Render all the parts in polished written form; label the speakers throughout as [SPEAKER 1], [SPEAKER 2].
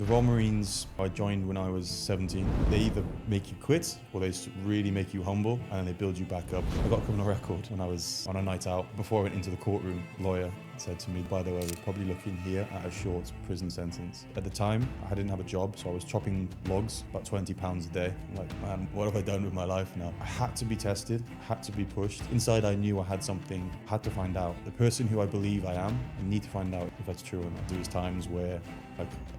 [SPEAKER 1] The Royal Marines I joined when I was 17. They either make you quit or they really make you humble and they build you back up. I got a criminal record when I was on a night out. Before I went into the courtroom, the lawyer said to me, by the way, we're probably looking here at a short prison sentence. At the time, I didn't have a job, so I was chopping logs, about 20 pounds a day. I'm like, man, what have I done with my life now? I had to be tested, had to be pushed. Inside, I knew I had something, had to find out. The person who I believe I am, I need to find out if that's true or not. There was times where,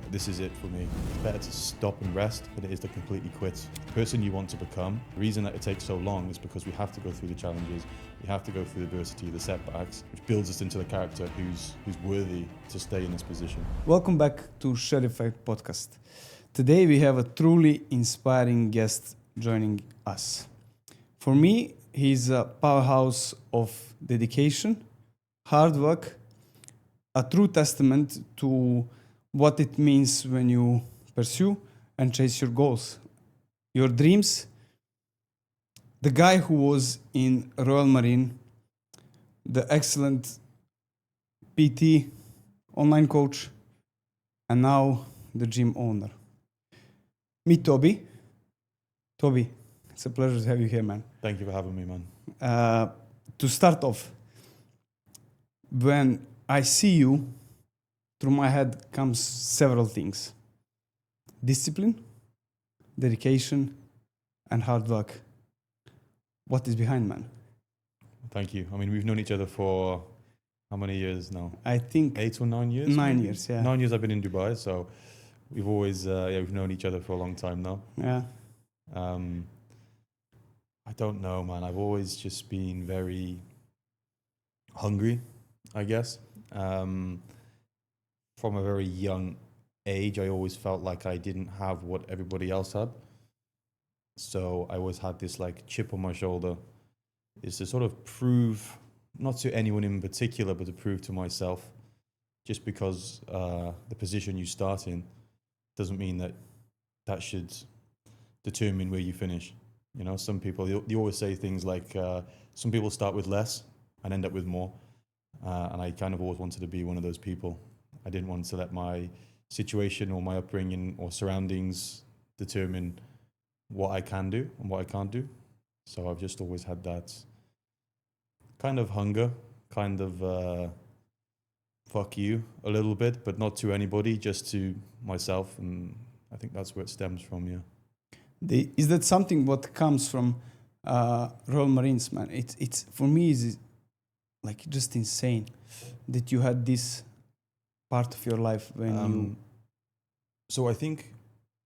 [SPEAKER 1] this is it for me. It's better to stop and rest than it is to completely quit. The person you want to become, the reason that it takes so long is because we have to go through the challenges, we have to go through the adversity, the setbacks, which builds us into the character who's worthy to stay in this position.
[SPEAKER 2] Welcome back to Shredify Podcast. Today we have a truly inspiring guest joining us. For me, he's a powerhouse of dedication, hard work, a true testament to what it means when you pursue and chase your goals, your dreams. The guy who was in Royal Marine, the excellent PT, online coach, and now the gym owner. Meet Toby. Toby, it's a pleasure to have you here, man.
[SPEAKER 1] Thank you for having me, man.
[SPEAKER 2] To start off, when I see you, through my head comes several things. Discipline, dedication, and hard work. What is behind, man?
[SPEAKER 1] Thank you. I mean, we've known each other for how many years now?
[SPEAKER 2] I think
[SPEAKER 1] 8 or 9 years?
[SPEAKER 2] 9
[SPEAKER 1] maybe?
[SPEAKER 2] years, yeah.
[SPEAKER 1] 9 years I've been in Dubai, so we've always, we've known each other for a long time now.
[SPEAKER 2] Yeah.
[SPEAKER 1] I don't know, man. I've always just been very hungry, I guess. From a very young age, I always felt like I didn't have what everybody else had. So I always had this like chip on my shoulder, is to sort of prove, not to anyone in particular, but to prove to myself, just because the position you start in doesn't mean that should determine where you finish. You know, some people, they always say things like, some people start with less and end up with more. And I kind of always wanted to be one of those people. I didn't want to let my situation or my upbringing or surroundings determine what I can do and what I can't do. So I've just always had that kind of hunger, kind of fuck you a little bit, but not to anybody, just to myself. And I think that's where it stems from, yeah.
[SPEAKER 2] Is that something what comes from Royal Marines, man? It's for me is like just insane that you had this part of your life when you.
[SPEAKER 1] So I think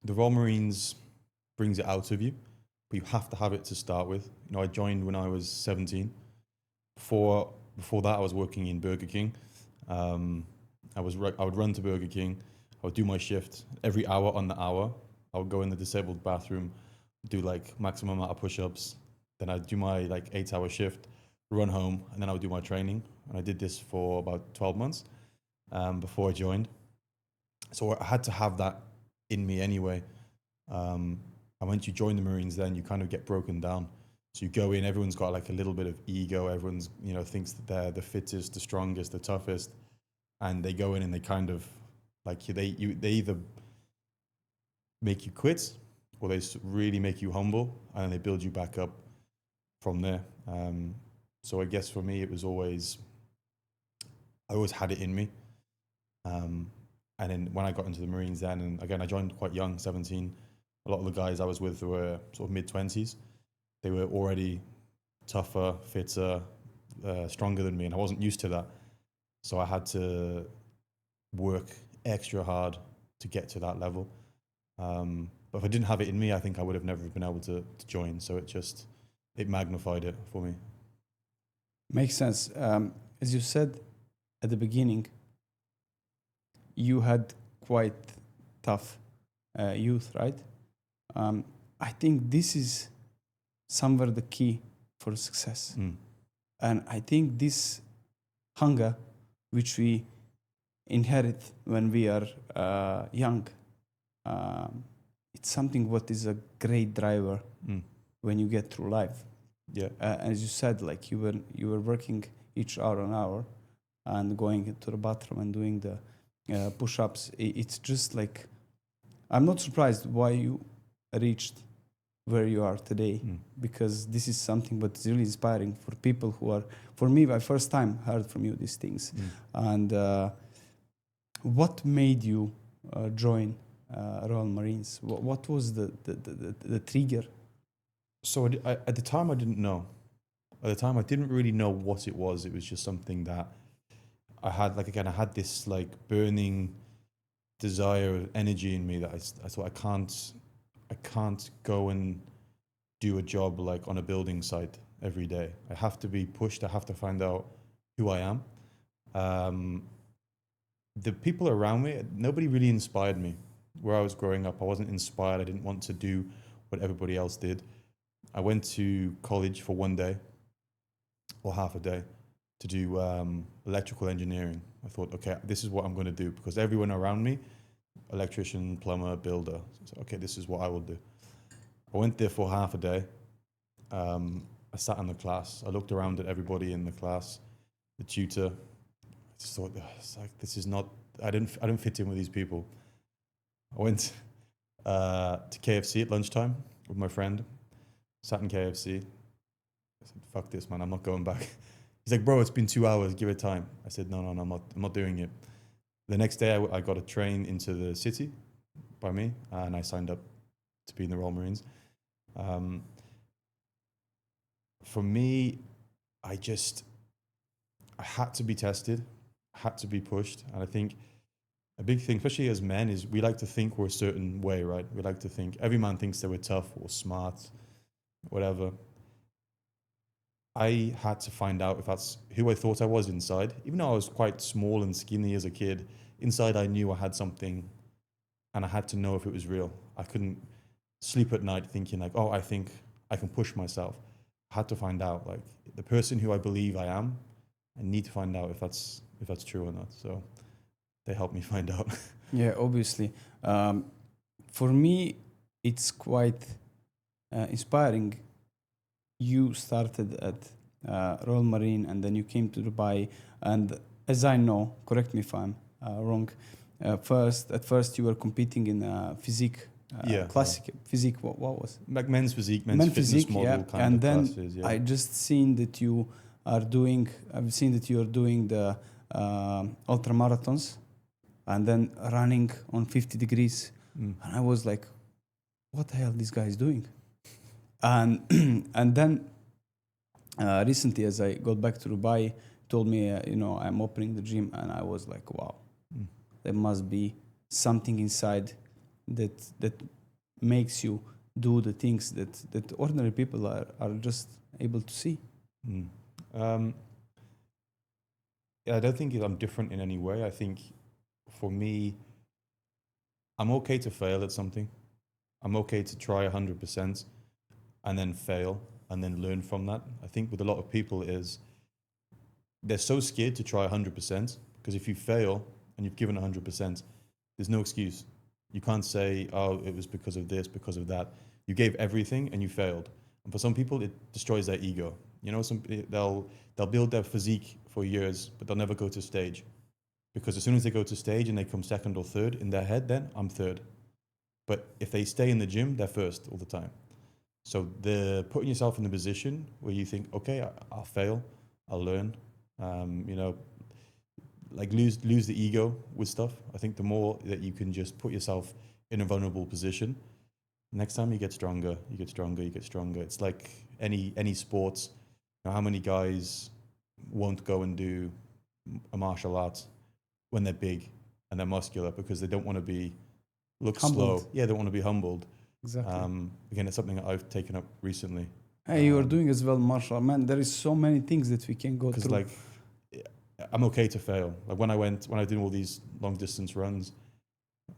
[SPEAKER 1] the Royal Marines brings it out of you, but you have to have it to start with. You know, I joined when I was 17. Before that, I was working in Burger King. I would run to Burger King. I would do my shift every hour on the hour. I would go in the disabled bathroom, do like maximum amount of push-ups. Then I'd do my like 8-hour shift, run home, and then I would do my training. And I did this for about 12 months before I joined. So I had to have that in me anyway. And once you join the Marines, then you kind of get broken down. So you go in, everyone's got like a little bit of ego. Everyone's, you know, thinks that they're the fittest, the strongest, the toughest. And they go in and they kind of like, they either make you quit or they really make you humble and they build you back up from there. So I guess for me, I always had it in me. And then when I got into the Marines then, and again, I joined quite young, 17. A lot of the guys I was with were sort of mid-20s. They were already tougher, fitter, stronger than me, and I wasn't used to that. So I had to work extra hard to get to that level. But if I didn't have it in me, I think I would have never been able to join. So it magnified it for me.
[SPEAKER 2] Makes sense. As you said at the beginning, you had quite tough youth, right? I think this is somewhere the key for success. And I think this hunger, which we inherit when we are young, it's something what is a great driver when you get through life.
[SPEAKER 1] Yeah.
[SPEAKER 2] As you said, like you were working each hour an hour and going to the bathroom and doing the push-ups. It's just like I'm not surprised why you reached where you are today,
[SPEAKER 1] Mm.
[SPEAKER 2] because this is something that's really inspiring for people who are, for me, my first time heard from you these things.
[SPEAKER 1] Mm.
[SPEAKER 2] And what made you join Royal Marines? What was the trigger?
[SPEAKER 1] So at the time, I didn't know. At the time, I didn't really know what it was. It was just something that I had, like, again, I had this like burning desire, energy in me that I thought I can't go and do a job like on a building site every day. I have to be pushed. I have to find out who I am. The people around me, nobody really inspired me. Where I was growing up, I wasn't inspired. I didn't want to do what everybody else did. I went to college for one day or half a day to do electrical engineering. I thought, okay, this is what I'm going to do, because everyone around me, electrician, plumber, builder. So, okay, this is what I will do. I went there for half a day. I sat in the class. I looked around at everybody in the class, the tutor. I just thought, it's like, this is not. I didn't fit in with these people. I went to KFC at lunchtime with my friend. Sat in KFC. I said, "Fuck this, man! I'm not going back." He's like, "Bro, it's been 2 hours. Give it time." I said, "No, I'm not doing it." The next day, I got a train into the city by me, and I signed up to be in the Royal Marines. For me, I had to be tested, had to be pushed, and I think a big thing, especially as men, is we like to think we're a certain way, right? We like to think every man thinks that we're tough or smart, whatever. I had to find out if that's who I thought I was inside. Even though I was quite small and skinny as a kid, inside I knew I had something, and I had to know if it was real. I couldn't sleep at night thinking like, oh, I think I can push myself. I had to find out, like, the person who I believe I am, I need to find out if that's true or not. So they helped me find out.
[SPEAKER 2] Yeah, obviously. For me, it's quite inspiring. You started at Royal Marine, and then you came to Dubai. And as I know, correct me if I'm wrong, at first you were competing in physique, classic physique. What was it?
[SPEAKER 1] Like men's physique, men's fitness
[SPEAKER 2] physique,
[SPEAKER 1] model
[SPEAKER 2] yeah.
[SPEAKER 1] kind
[SPEAKER 2] And
[SPEAKER 1] of
[SPEAKER 2] then
[SPEAKER 1] classes. Yeah.
[SPEAKER 2] I just seen that you are doing. I've seen that you are doing the ultramarathons, and then running on 50 degrees.
[SPEAKER 1] Mm.
[SPEAKER 2] And I was like, what the hell this guy is doing? And and then recently, as I got back to Dubai, told me, I'm opening the gym, and I was like, wow, there must be something inside that makes you do the things that ordinary people are just able to see.
[SPEAKER 1] Yeah, I don't think I'm different in any way. I think for me, I'm okay to fail at something. I'm okay to try 100% and then fail and then learn from that. I think with a lot of people is they're so scared to try 100% because if you fail and you've given 100%, there's no excuse. You can't say, oh, it was because of this, because of that. You gave everything and you failed. And for some people, it destroys their ego. They'll build their physique for years, but they'll never go to stage. Because as soon as they go to stage and they come second or third, in their head, then I'm third. But if they stay in the gym, they're first all the time. So they're putting yourself in the position where you think, okay, I'll fail, I'll learn, like lose the ego with stuff. I think the more that you can just put yourself in a vulnerable position, next time you get stronger, you get stronger, you get stronger. It's like any sports. How many guys won't go and do a martial arts when they're big and they're muscular because they don't want to look
[SPEAKER 2] Humbled.
[SPEAKER 1] slow. Yeah, they want to be humbled.
[SPEAKER 2] Exactly.
[SPEAKER 1] Again, it's something that I've taken up recently.
[SPEAKER 2] Hey, you are doing as well, martial man. There is so many things that we can go through.
[SPEAKER 1] Because I'm okay to fail. Like when I did all these long distance runs,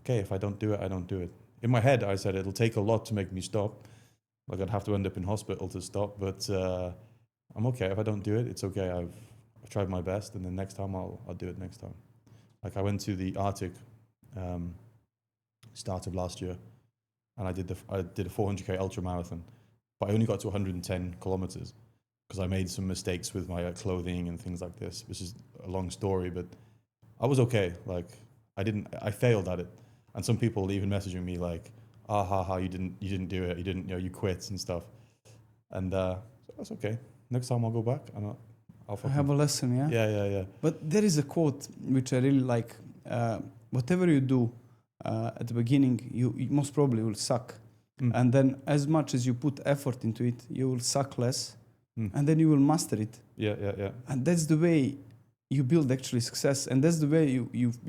[SPEAKER 1] okay, if I don't do it, I don't do it. In my head, I said it'll take a lot to make me stop. Like I'd have to end up in hospital to stop, but I'm okay. If I don't do it, it's okay. I've tried my best, and then next time I'll do it next time. Like I went to the Arctic start of last year, and I did a 400k ultramarathon, but I only got to 110 kilometers because I made some mistakes with my clothing and things like this, which is a long story, but I was okay. Like I failed at it. And some people even messaging me like, "Ah, ha, ha, you didn't do it. You didn't, you quit and stuff." And so that's okay. Next time I'll go back and I'll
[SPEAKER 2] I have a lesson, yeah?
[SPEAKER 1] yeah.
[SPEAKER 2] But there is a quote which I really like. Whatever you do at the beginning, you most probably will suck. And then as much as you put effort into it, you will suck less. And then you will master it.
[SPEAKER 1] Yeah.
[SPEAKER 2] And that's the way you build actually success. And that's the way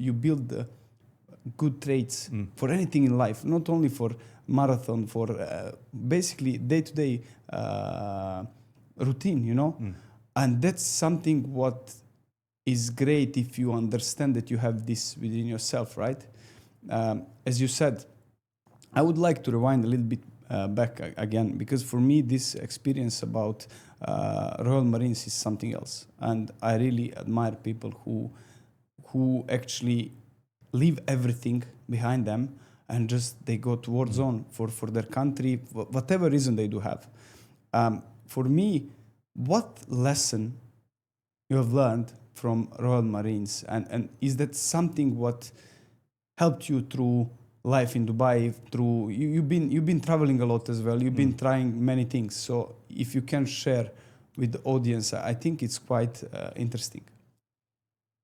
[SPEAKER 2] you build the good traits for anything in life, not only for marathon, for basically day-to-day routine, you know? And that's something what is great if you understand that you have this within yourself, right? As you said, I would like to rewind a little bit back again, because for me, this experience about Royal Marines is something else. And I really admire people who actually leave everything behind them and just they go to war zone for their country, whatever reason they do have. For me, what lesson you have learned from Royal Marines, and is that something what helped you through life in Dubai? Through you've been traveling a lot as well. You've been trying many things. So if you can share with the audience, I think it's quite interesting.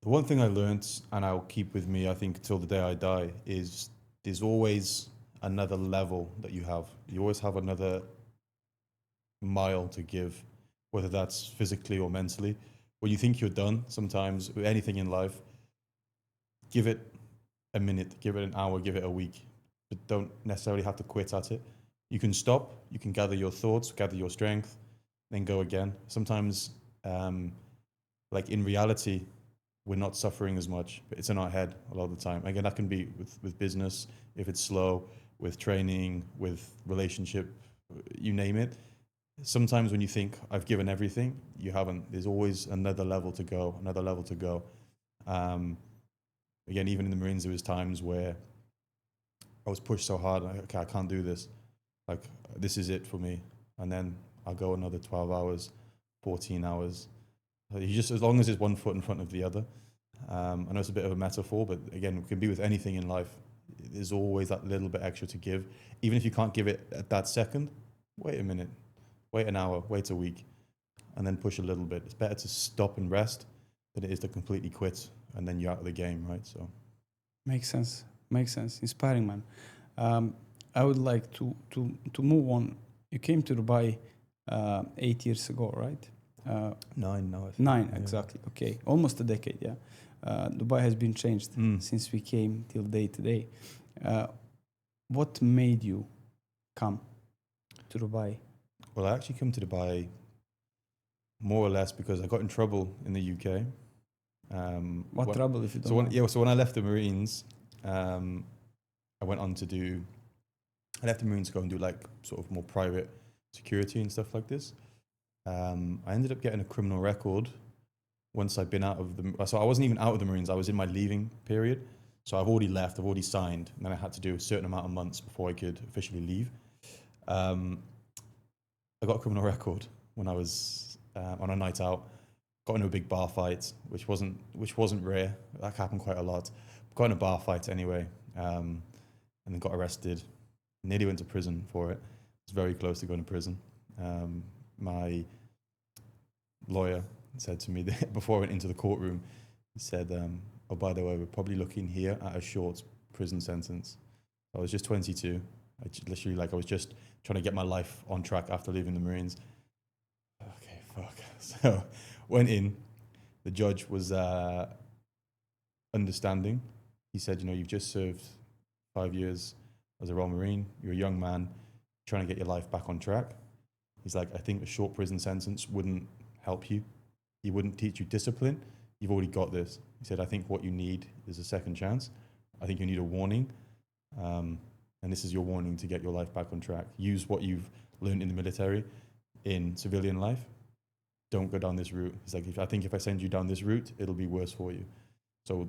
[SPEAKER 1] The one thing I learned, and I'll keep with me, I think, till the day I die, is there's always another level that you have. You always have another mile to give, whether that's physically or mentally. When you think you're done, sometimes with anything in life, give it a minute, give it an hour, give it a week, but don't necessarily have to quit at it. You can stop, you can gather your thoughts, gather your strength, then go again. Sometimes, like in reality, we're not suffering as much, but it's in our head a lot of the time. Again, that can be with business, if it's slow, with training, with relationship, you name it. Sometimes when you think, I've given everything, you haven't. There's always another level to go, another level to go. Again, even in the Marines, there was times where I was pushed so hard, like, okay, I can't do this. Like, this is it for me. And then I'll go another 12 hours, 14 hours. You just, as long as it's one foot in front of the other. I know it's a bit of a metaphor, but again, it can be with anything in life. There's always that little bit extra to give. Even if you can't give it at that second, wait a minute, wait an hour, wait a week, and then push a little bit. It's better to stop and rest than it is to completely quit and then you're out of the game, right? So,
[SPEAKER 2] makes sense. Inspiring, man. I would like to move on. You came to Dubai 8 years ago, right?
[SPEAKER 1] 9 now. I think.
[SPEAKER 2] 9, exactly. Okay, almost a decade. Yeah, Dubai has been changed since we came till day to day. What made you come to Dubai?
[SPEAKER 1] Well, I actually come to Dubai more or less because I got in trouble in the UK.
[SPEAKER 2] What trouble, if you don't mind?
[SPEAKER 1] So when I left the Marines, I went on to do. I left the Marines to go and do like sort of more private security and stuff like this. I ended up getting a criminal record once I'd been out of the. So I wasn't even out of the Marines. I was in my leaving period. So I've already left. I've already signed, and then I had to do a certain amount of months before I could officially leave. I got a criminal record when I was on a night out. Got into a big bar fight, which wasn't rare. That happened quite a lot. Got in a bar fight anyway, and then got arrested. Nearly went to prison for it. Was very close to going to prison. My lawyer said to me that before I went into the courtroom, he said, "Oh, by the way, we're probably looking here at a short prison sentence." I was just 22. I was just trying to get my life on track after leaving the Marines. Okay, fuck. So went in. The judge was understanding. He said, "You've just served 5 years as a Royal Marine. You're a young man trying to get your life back on track." He's like, "I think a short prison sentence wouldn't help you. He wouldn't teach you discipline. You've already got this." He said, "I think what you need is a second chance. I think you need a warning. And this is your warning to get your life back on track. Use what you've learned in the military in civilian life. Don't go down this route." He's like, I think if I send you down this route, it'll be worse for you." So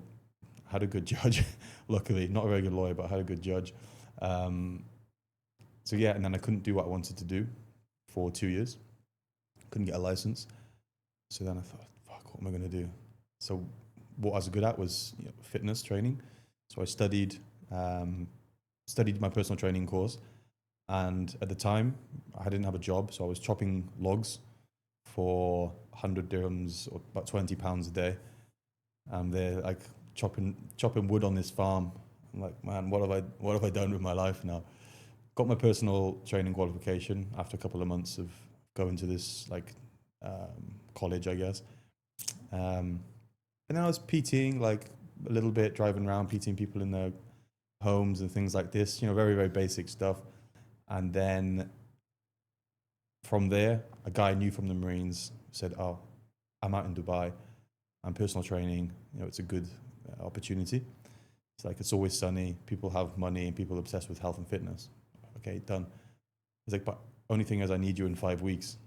[SPEAKER 1] I had a good judge, luckily. Not a very good lawyer, but I had a good judge. So yeah, and then I couldn't do what I wanted to do for 2 years. Couldn't get a license. So then I thought, fuck, what am I going to do? So what I was good at was fitness training. So I studied studied my personal training course. And at the time, I didn't have a job, so I was chopping logs for 100 dirhams or about £20 a day. And they're like chopping wood on this farm. I'm like, man, what have I done with my life now? Got my personal training qualification after a couple of months of going to this college, I guess. And then I was PTing like a little bit, driving around, PTing people in their homes and things like this, very, very basic stuff. And then from there, a guy I knew from the Marines said, "Oh, I'm out in Dubai. I'm personal training. It's a good opportunity. It's like, it's always sunny. People have money and people are obsessed with health and fitness." Okay, done. He's like, "But only thing is I need you in 5 weeks."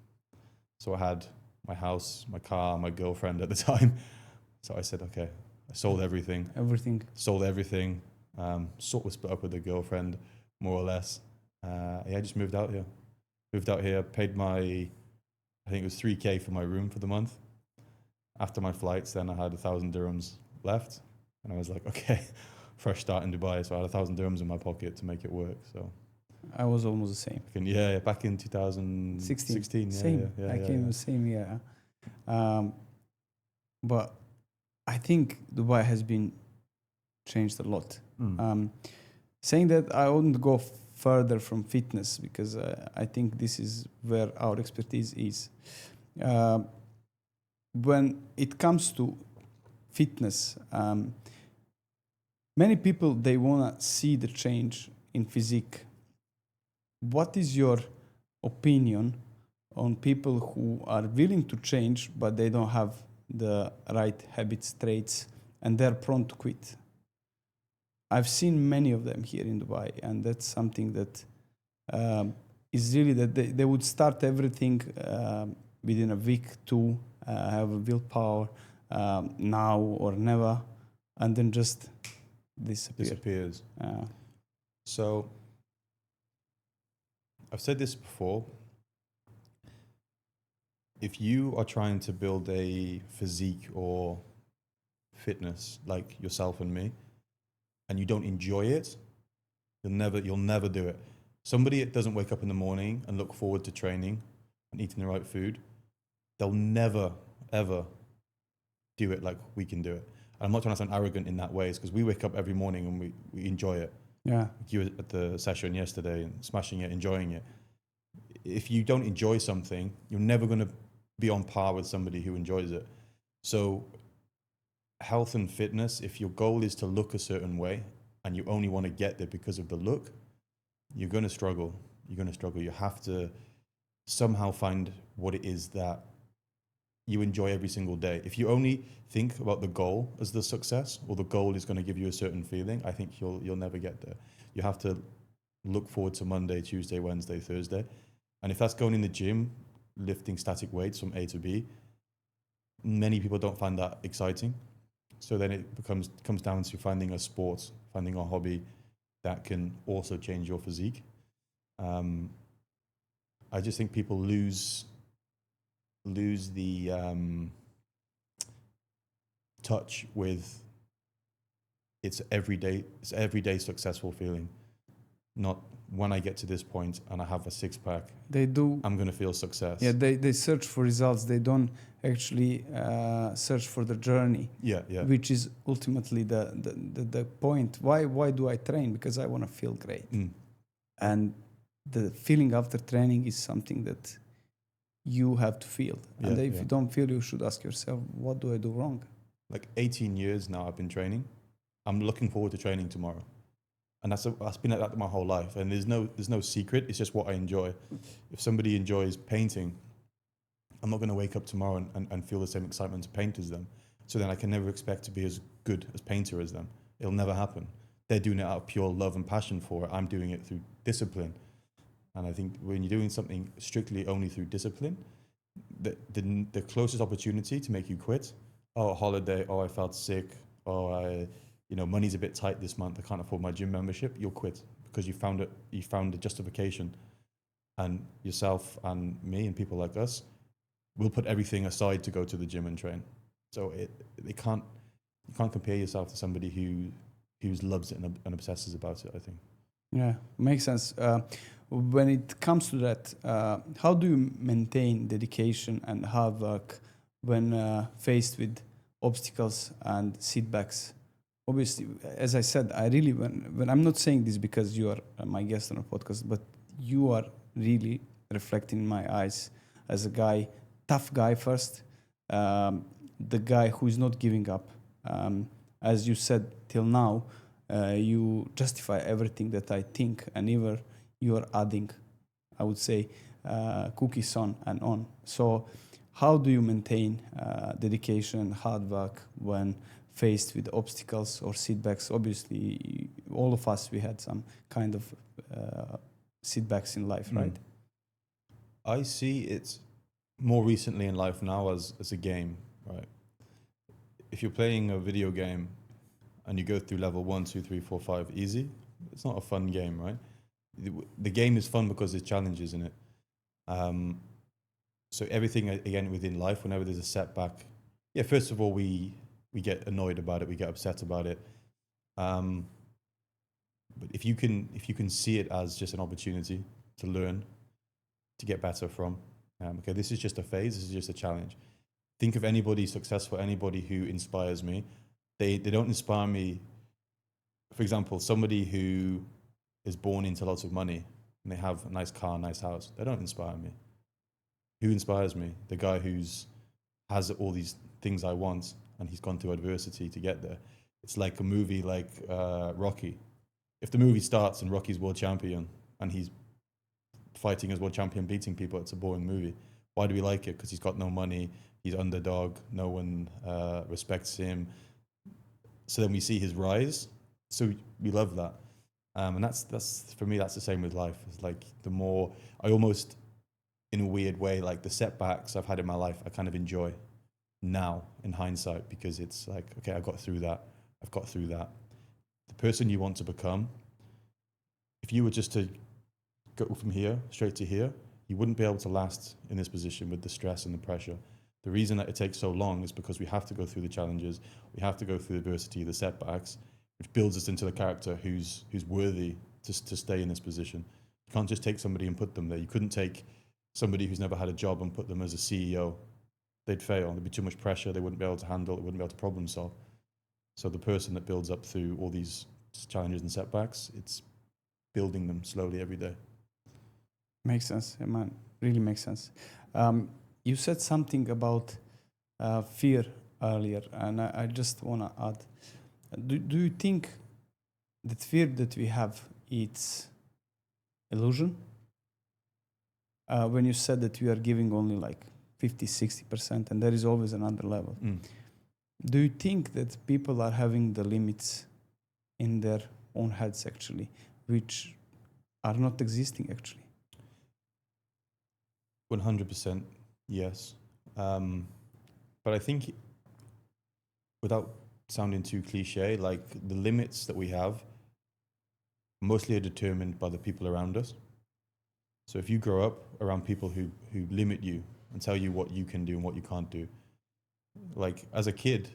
[SPEAKER 1] So I had my house, my car, my girlfriend at the time. So I said, okay, I sold everything. Sold everything. Sort of split up with the girlfriend, more or less. I just moved out here. Paid I think it was 3K for my room for the month. After my flights, then I had 1,000 dirhams left. And I was like, okay, fresh start in Dubai. So I had 1,000 dirhams in my pocket to make it work. So
[SPEAKER 2] I was almost the same.
[SPEAKER 1] Yeah, back in 2016.
[SPEAKER 2] Same. I came the same year. But I think Dubai has been changed a lot. Saying that, I wouldn't go further from fitness because I think this is where our expertise is. When it comes to fitness, many people, they want to see the change in physique. What is your opinion on people who are willing to change but they don't have the right habits, traits, and they're prone to quit? I've seen many of them here in Dubai, and that's something that is really that they would start everything within a week to have a willpower, now or never, and then just
[SPEAKER 1] disappears. So I've said this before. If you are trying to build a physique or fitness like yourself and me, and you don't enjoy it, you'll never do it. Somebody that doesn't wake up in the morning and look forward to training and eating the right food, they'll never, ever do it like we can do it. And I'm not trying to sound arrogant in that way, because we wake up every morning and we enjoy it.
[SPEAKER 2] Yeah.
[SPEAKER 1] Like you were at the session yesterday and smashing it, enjoying it. If you don't enjoy something, you're never going to be on par with somebody who enjoys it. So health and fitness, if your goal is to look a certain way and you only want to get there because of the look, you're going to struggle. You have to somehow find what it is that you enjoy every single day. If you only think about the goal as the success, or the goal is going to give you a certain feeling, I think you'll never get there. You have to look forward to Monday, Tuesday, Wednesday, Thursday. And if that's going in the gym, lifting static weights from A to B, many people don't find that exciting. So then it comes down to finding a sport, finding a hobby that can also change your physique. I just think people lose the touch with it's everyday successful feeling. Not when I get to this point and I have a six pack, I'm going to feel success.
[SPEAKER 2] Yeah, they search for results. They don't actually search for the journey.
[SPEAKER 1] Yeah.
[SPEAKER 2] Which is ultimately the point. Why do I train? Because I want to feel great. And the feeling after training is something that you have to feel. And if you don't feel, you should ask yourself, what do I do wrong?
[SPEAKER 1] Like 18 years now I've been training. I'm looking forward to training tomorrow. And that's been like that my whole life. And there's no secret. It's just what I enjoy. If somebody enjoys painting, I'm not going to wake up tomorrow and feel the same excitement to paint as them. So then I can never expect to be as good as painter as them. It'll never happen. They're doing it out of pure love and passion for it. I'm doing it through discipline. And I think when you're doing something strictly only through discipline, the closest opportunity to make you quit, a holiday, I felt sick, money's a bit tight this month, I can't afford my gym membership, you'll quit because you found a justification. And yourself and me and people like us will put everything aside to go to the gym and train. So you can't compare yourself to somebody who who loves it and obsesses about it, I think.
[SPEAKER 2] Yeah, makes sense. When it comes to that, how do you maintain dedication and hard work when faced with obstacles and setbacks? Obviously, as I said, I really, when I'm not saying this because you are my guest on a podcast, but you are really reflecting in my eyes as a guy, tough guy first, the guy who is not giving up. As you said till now, you justify everything that I think, and even you are adding, I would say, cookies on and on. So, how do you maintain dedication and hard work when faced with obstacles or setbacks? Obviously, all of us, we had some kind of setbacks in life, right?
[SPEAKER 1] I see it more recently in life now as a game, right? If you're playing a video game and you go through level 1, 2, 3, 4, 5 easy, it's not a fun game, right? The game is fun because there's challenges in it. So everything, again, within life, whenever there's a setback, yeah, first of all, we get annoyed about it, we get upset about it. But if you can see it as just an opportunity to learn, to get better from, okay, this is just a phase, this is just a challenge. Think of anybody successful, anybody who inspires me. They don't inspire me. For example, somebody who is born into lots of money and they have a nice car, nice house, they don't inspire me. Who inspires me? The guy has all these things I want and he's gone through adversity to get there. It's like a movie like Rocky. If the movie starts and Rocky's world champion and he's fighting as world champion, beating people, it's a boring movie. Why do we like it? Because he's got no money, he's underdog, no one respects him. So then we see his rise, so we love that. And that's for me, that's the same with life. It's like the more, I almost, in a weird way, like the setbacks I've had in my life, I kind of enjoy now in hindsight, because it's like, okay, I got through that. I've got through that. The person you want to become, if you were just to go from here straight to here, you wouldn't be able to last in this position with the stress and the pressure. The reason that it takes so long is because we have to go through the challenges, we have to go through the adversity, the setbacks, which builds us into the character who's worthy to stay in this position. You can't just take somebody and put them there. You couldn't take somebody who's never had a job and put them as a CEO. They'd fail. There'd be too much pressure. They wouldn't be able to handle it. Wouldn't be able to problem solve. So the person that builds up through all these challenges and setbacks, it's building them slowly every day.
[SPEAKER 2] Makes sense, yeah, man. Really makes sense. You said something about fear earlier, and I just want to add. Do you think that fear that we have, it's illusion? When you said that we are giving only like 50, 60%, and there is always another level. Do you think that people are having the limits in their own heads actually, which are not existing actually?
[SPEAKER 1] 100% yes. But I think, without sounding too cliche, like the limits that we have mostly are determined by the people around us. So if you grow up around people who limit you and tell you what you can do and what you can't do, like as a kid,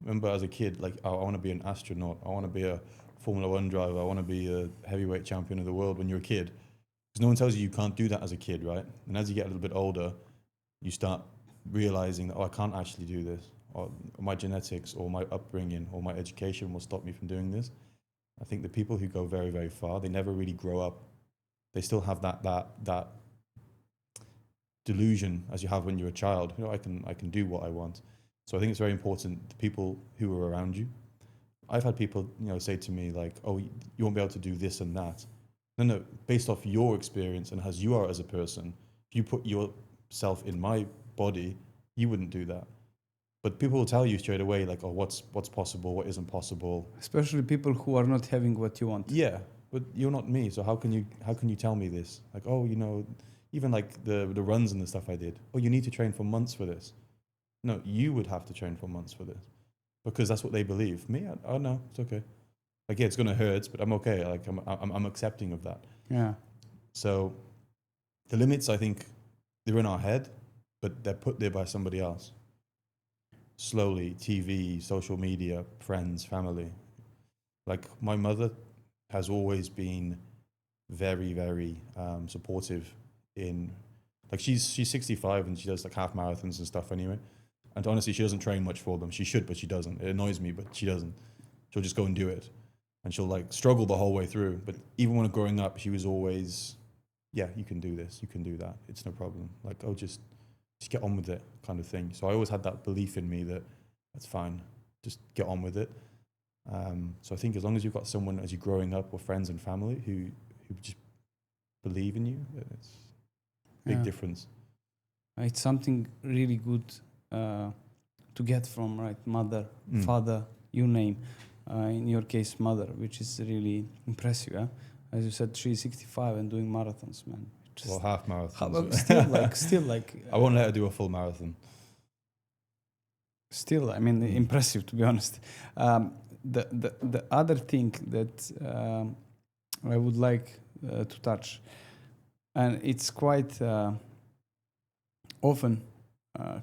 [SPEAKER 1] like, oh, I want to be an astronaut, I want to be a Formula One driver, I want to be a heavyweight champion of the world when you're a kid. Because no one tells you can't do that as a kid, right? And as you get a little bit older, you start realizing that, oh, I can't actually do this, or my genetics or my upbringing or my education will stop me from doing this. I think the people who go very, very far, they never really grow up. They still have that delusion as you have when you're a child. You know, I can do what I want. So I think it's very important, the people who are around you. I've had people, say to me like, oh, you won't be able to do this and that. No, based off your experience and as you are as a person, if you put yourself in my body, you wouldn't do that. But people will tell you straight away, like, oh, what's possible, what isn't possible.
[SPEAKER 2] Especially people who are not having what you want.
[SPEAKER 1] Yeah, but you're not me, so how can you tell me this? Like, oh, even like the runs and the stuff I did. Oh, you need to train for months for this. No, you would have to train for months for this, because that's what they believe. Me, oh no, it's okay. Like, yeah, it's gonna hurt, but I'm okay. Like, I'm accepting of that.
[SPEAKER 2] Yeah.
[SPEAKER 1] So, the limits, I think, they're in our head, but they're put there by somebody else. Slowly, TV, social media, friends, family. Like my mother has always been very, very supportive in, like she's 65 and she does like half marathons and stuff anyway. And honestly, she doesn't train much for them. She should, but she doesn't. It annoys me, but she doesn't. She'll just go and do it. And she'll like struggle the whole way through. But even when growing up, she was always, yeah, you can do this, you can do that. It's no problem. Like, oh, just get on with it kind of thing. So I always had that belief in me that that's fine. Just get on with it. So I think as long as you've got someone as you're growing up or friends and family who just believe in you, it's a big difference.
[SPEAKER 2] It's something really good to get from, right? Mother, father, you name. In your case, mother, which is really impressive. Yeah? As you said, she's 65 and doing marathons, man.
[SPEAKER 1] Well, half marathons.
[SPEAKER 2] Still like.
[SPEAKER 1] I won't let her do a full marathon.
[SPEAKER 2] Still, I mean, impressive to be honest. The other thing that I would like to touch, and it's quite often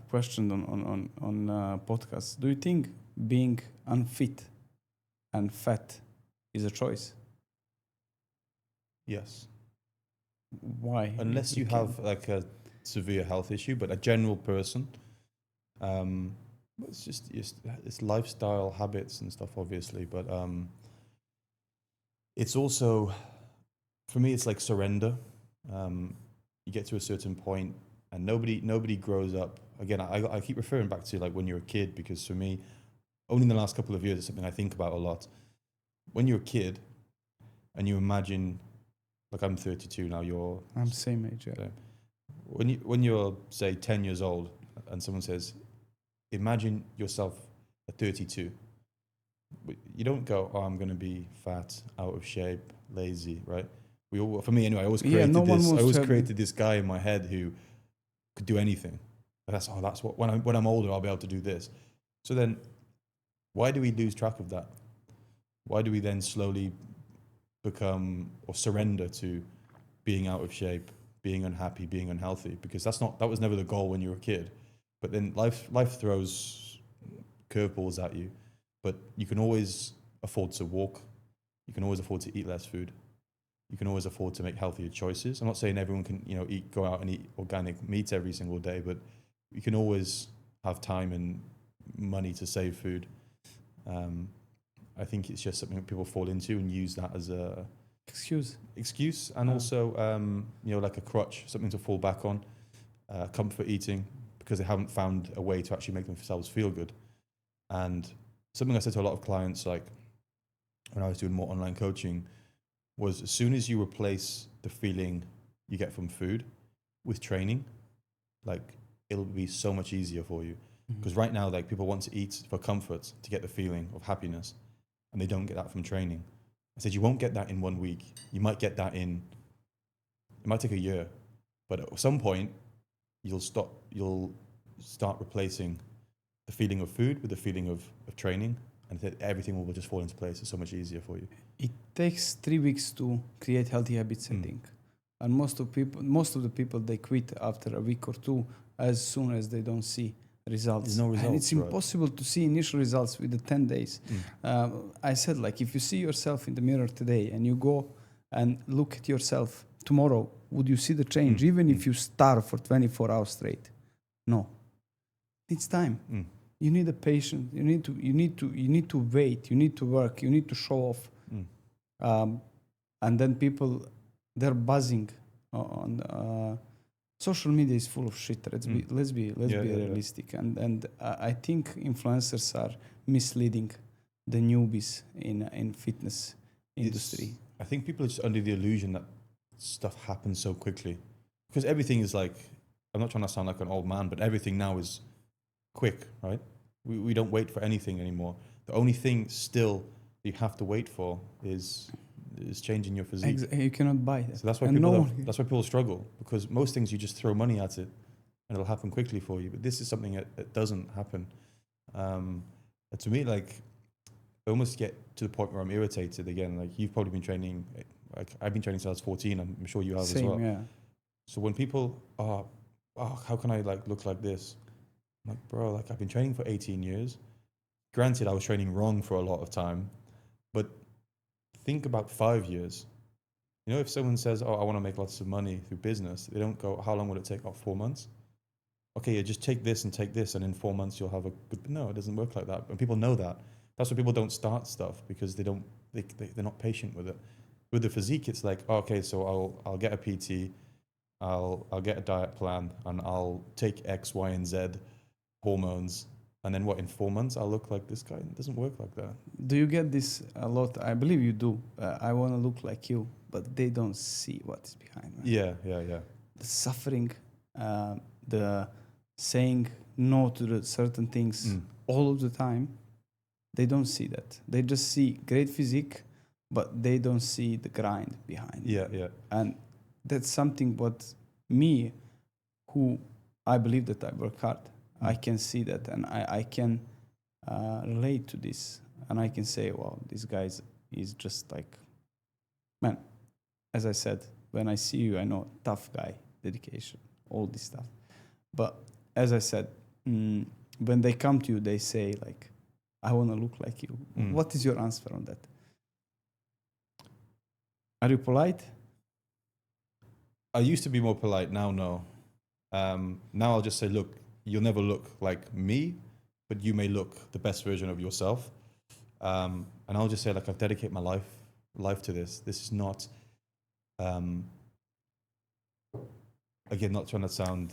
[SPEAKER 2] questioned on podcasts. Do you think being unfit and fat is a choice?
[SPEAKER 1] Yes.
[SPEAKER 2] Why?
[SPEAKER 1] Unless you have like a severe health issue, but a general person, it's just it's lifestyle habits and stuff, obviously. But it's also, for me, it's like surrender. You get to a certain point, and nobody grows up. Again, I keep referring back to like when you're a kid, because for me, only in the last couple of years, it's something I think about a lot. When you're a kid, and you imagine, like I'm 32 now.
[SPEAKER 2] I'm the same age. Yeah.
[SPEAKER 1] When you're say 10 years old, and someone says, imagine yourself at 32. You don't go, oh, I'm going to be fat, out of shape, lazy, right? For me anyway, I always created this guy in my head who could do anything. That's what when I'm older, I'll be able to do this. So then, why do we lose track of that? Why do we then slowly become or surrender to being out of shape, being unhappy, being unhealthy? Because that was never the goal when you were a kid. But then life throws curveballs at you. But you can always afford to walk. You can always afford to eat less food. You can always afford to make healthier choices. I'm not saying everyone can, go out and eat organic meat every single day, but you can always have time and money to save food. I think it's just something that people fall into and use that as a excuse, and also like a crutch, something to fall back on, comfort eating, because they haven't found a way to actually make themselves feel good. And something I said to a lot of clients, like when I was doing more online coaching, was as soon as you replace the feeling you get from food with training, like it'll be so much easier for you. Because right now, like people want to eat for comfort, to get the feeling of happiness, and they don't get that from training. I said, you won't get that in 1 week. You might get that it might take a year, but at some point you'll start replacing the feeling of food with the feeling of training, and everything will just fall into place. It's so much easier for you.
[SPEAKER 2] It takes 3 weeks to create healthy habits, I think. And most of the people, they quit after a week or two as soon as they don't see results.
[SPEAKER 1] There's no results.
[SPEAKER 2] And it's impossible to see initial results within 10 days. I said, like, if you see yourself in the mirror today and you go and look at yourself tomorrow, would you see the change? Even if you starve for 24 hours straight? No. It's time. You need a patient. You need to wait. You need to work. You need to show off. And then people, they're buzzing on social media is full of shit. Let's be realistic. And I think influencers are misleading the newbies in fitness industry.
[SPEAKER 1] I think people are just under the illusion that stuff happens so quickly, because everything is like, I'm not trying to sound like an old man, but everything now is quick, right? We don't wait for anything anymore. The only thing still you have to wait for is changing your physique.
[SPEAKER 2] You cannot buy that.
[SPEAKER 1] So that's why people struggle, because most things you just throw money at it and it'll happen quickly for you. But this is something that doesn't happen. And to me, like, I almost get to the point where I'm irritated again. Like, you've probably been training, like I've been training since I was 14. I'm sure you have as well.
[SPEAKER 2] Yeah.
[SPEAKER 1] So when people are, how can I like look like this? I'm like, bro, like I've been training for 18 years. Granted, I was training wrong for a lot of time, but think about 5 years. You know, if someone says, "Oh, I want to make lots of money through business," they don't go, "How long will it take?" "Oh, 4 months." Okay, yeah, just take this, and in 4 months you'll have a good. No, it doesn't work like that, and people know that. That's why people don't start stuff, because they're not patient with it. With the physique, it's like, okay, so I'll get a PT, I'll get a diet plan, and I'll take X, Y, and Z hormones, and then what, in 4 months I'll look like this guy. It doesn't work like that.
[SPEAKER 2] Do you get this a lot? I believe you do. I want to look like you, but they don't see what is behind. Right?
[SPEAKER 1] Yeah.
[SPEAKER 2] The suffering, the saying no to the certain things all of the time. They don't see that. They just see great physique, but they don't see the grind behind.
[SPEAKER 1] Yeah.
[SPEAKER 2] And that's something what me, who I believe that I work hard, I can see that, and I can relate to this, and I can say, wow, this guy is just like, man, as I said, when I see you, I know tough guy, dedication, all this stuff. But as I said, when they come to you, they say like, I want to look like you. What is your answer on that? Are you polite?
[SPEAKER 1] I used to be more polite. Now, no. Now I'll just say, look, you'll never look like me, but you may look the best version of yourself. And I'll just say, like, I've dedicated my life to this. This is not, again, not trying to sound